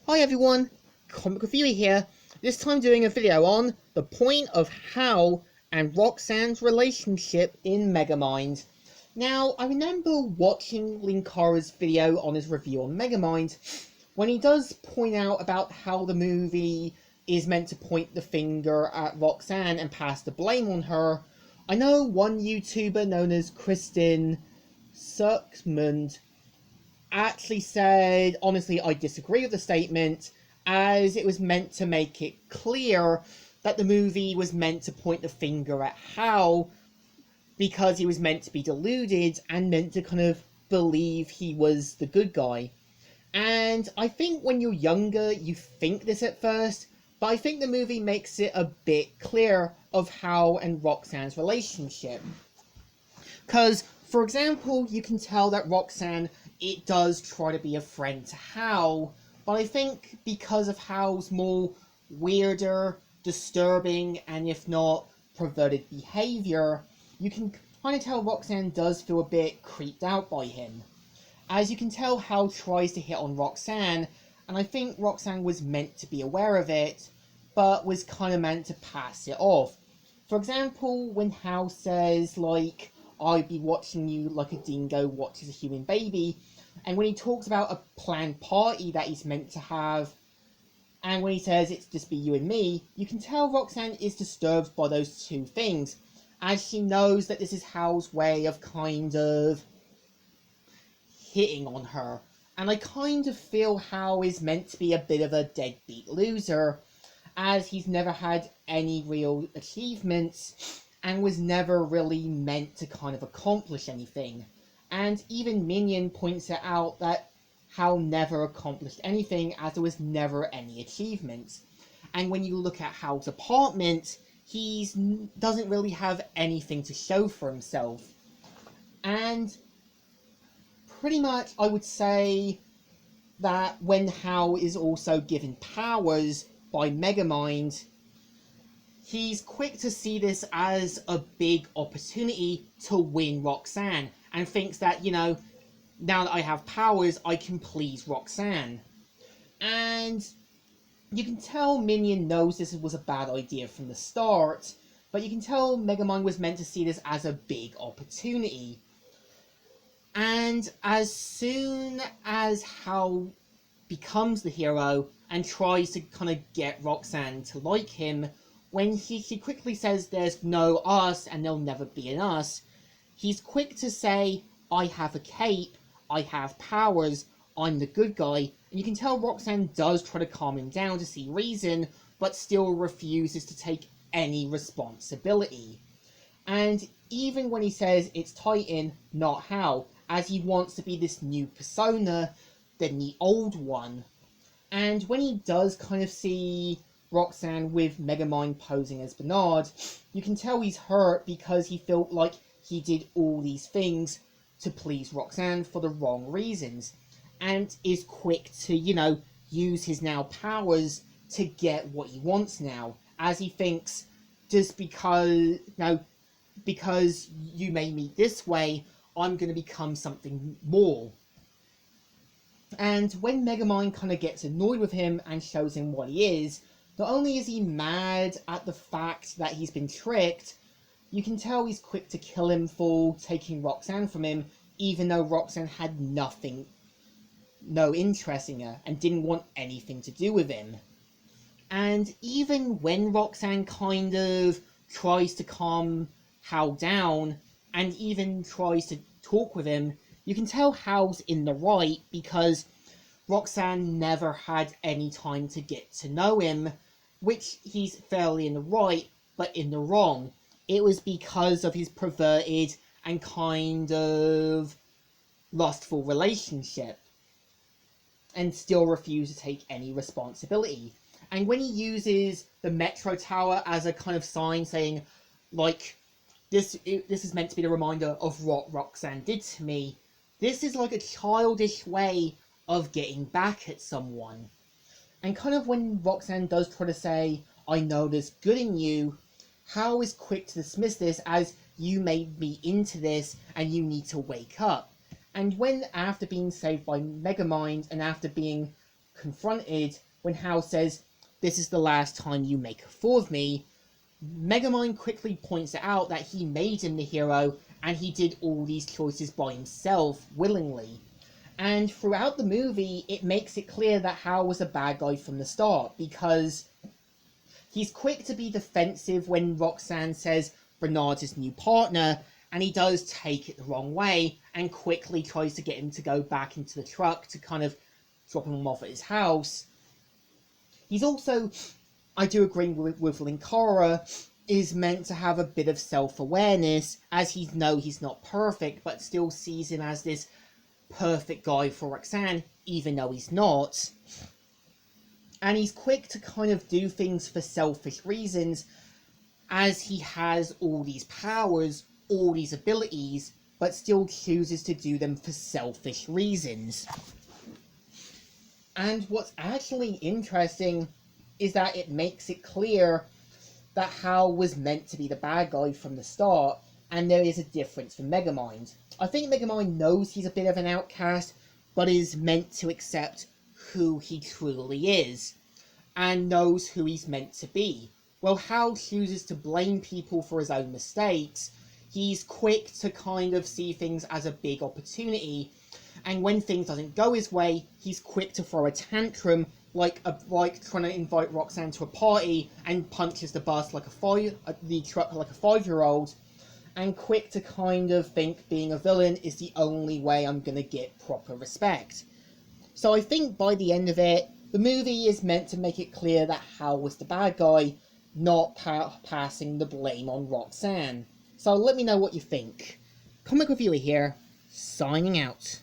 Hi everyone, Comic Reviewer here, this time doing a video on the point of Hal and Roxanne's relationship in Megamind. Now, I remember watching Linkara's video on his review on Megamind, when he does point out about how the movie is meant to point the finger at Roxanne and pass the blame on her. I know one YouTuber known as Kristen Suckmund actually said, honestly, I disagree with the statement, as it was meant to make it clear that the movie was meant to point the finger at Hal because he was meant to be deluded and meant to kind of believe he was the good guy. And I think when you're younger, you think this at first, but I think the movie makes it a bit clear of Hal and Roxanne's relationship. Because, for example, you can tell that Roxanne, it does try to be a friend to Hal, but I think because of Hal's more weirder, disturbing, and if not, perverted behavior, you can kind of tell Roxanne does feel a bit creeped out by him. As you can tell, Hal tries to hit on Roxanne, and I think Roxanne was meant to be aware of it, but was kind of meant to pass it off. For example, when Hal says, like, I'd be watching you like a dingo watches a human baby, and when he talks about a planned party that he's meant to have, and when he says it's just be you and me, you can tell Roxanne is disturbed by those two things, as she knows that this is Hal's way of kind of hitting on her. And I kind of feel Hal is meant to be a bit of a deadbeat loser, as he's never had any real achievements and was never really meant to kind of accomplish anything. And even Minion points it out that Hal never accomplished anything, as there was never any achievements. And when you look at Hal's apartment, he doesn't really have anything to show for himself. And pretty much I would say that when Hal is also given powers by Megamind, he's quick to see this as a big opportunity to win Roxanne, and thinks that, now that I have powers, I can please Roxanne. And you can tell Minion knows this was a bad idea from the start, but you can tell Megamind was meant to see this as a big opportunity. And as soon as Hal becomes the hero and tries to kind of get Roxanne to like him, when she quickly says there's no us and there'll never be an us, he's quick to say, I have a cape, I have powers, I'm the good guy, and you can tell Roxanne does try to calm him down to see reason, but still refuses to take any responsibility. And even when he says it's Titan, not Hal, as he wants to be this new persona than the old one. And when he does kind of see Roxanne with Megamind posing as Bernard, you can tell he's hurt because he felt like he did all these things to please Roxanne for the wrong reasons, and is quick to, use his now powers to get what he wants now, as he thinks, just because, because you made me this way, I'm going to become something more. And when Megamind kind of gets annoyed with him and shows him what he is, not only is he mad at the fact that he's been tricked, you can tell he's quick to kill him for taking Roxanne from him, even though Roxanne had no interest in her, and didn't want anything to do with him. And even when Roxanne kind of tries to calm Hal down, and even tries to talk with him, you can tell Hal's in the right, because Roxanne never had any time to get to know him, which he's fairly in the right, but in the wrong. It was because of his perverted and kind of lustful relationship, and still refused to take any responsibility. And when he uses the Metro Tower as a kind of sign saying, like, this is meant to be the reminder of what Roxanne did to me, this is like a childish way of getting back at someone. And kind of when Roxanne does try to say, I know there's good in you, Hal is quick to dismiss this as, you made me into this and you need to wake up. And when, after being saved by Megamind and after being confronted when Hal says, "This is the last time you make a fool of me," Megamind quickly points out that he made him the hero and he did all these choices by himself, willingly. And throughout the movie, it makes it clear that Hal was a bad guy from the start, because he's quick to be defensive when Roxanne says Bernard's his new partner, and he does take it the wrong way and quickly tries to get him to go back into the truck to kind of drop him off at his house. He's also, I do agree with Linkara, is meant to have a bit of self-awareness, as he knows he's not perfect, but still sees him as this perfect guy for Roxanne, even though he's not. And he's quick to kind of do things for selfish reasons, as he has all these powers, all these abilities, but still chooses to do them for selfish reasons. And what's actually interesting is that it makes it clear that Hal was meant to be the bad guy from the start, and there is a difference from Megamind. I think Megamind knows he's a bit of an outcast, but is meant to accept who he truly is, and knows who he's meant to be. While Hal chooses to blame people for his own mistakes, he's quick to kind of see things as a big opportunity, and when things doesn't go his way, he's quick to throw a tantrum, like trying to invite Roxanne to a party and punches the bus like the truck like a 5-year-old, and quick to kind of think being a villain is the only way I'm gonna get proper respect. So I think by the end of it, the movie is meant to make it clear that Hal was the bad guy, not passing the blame on Roxanne. So let me know what you think. Comic Reviewer here, signing out.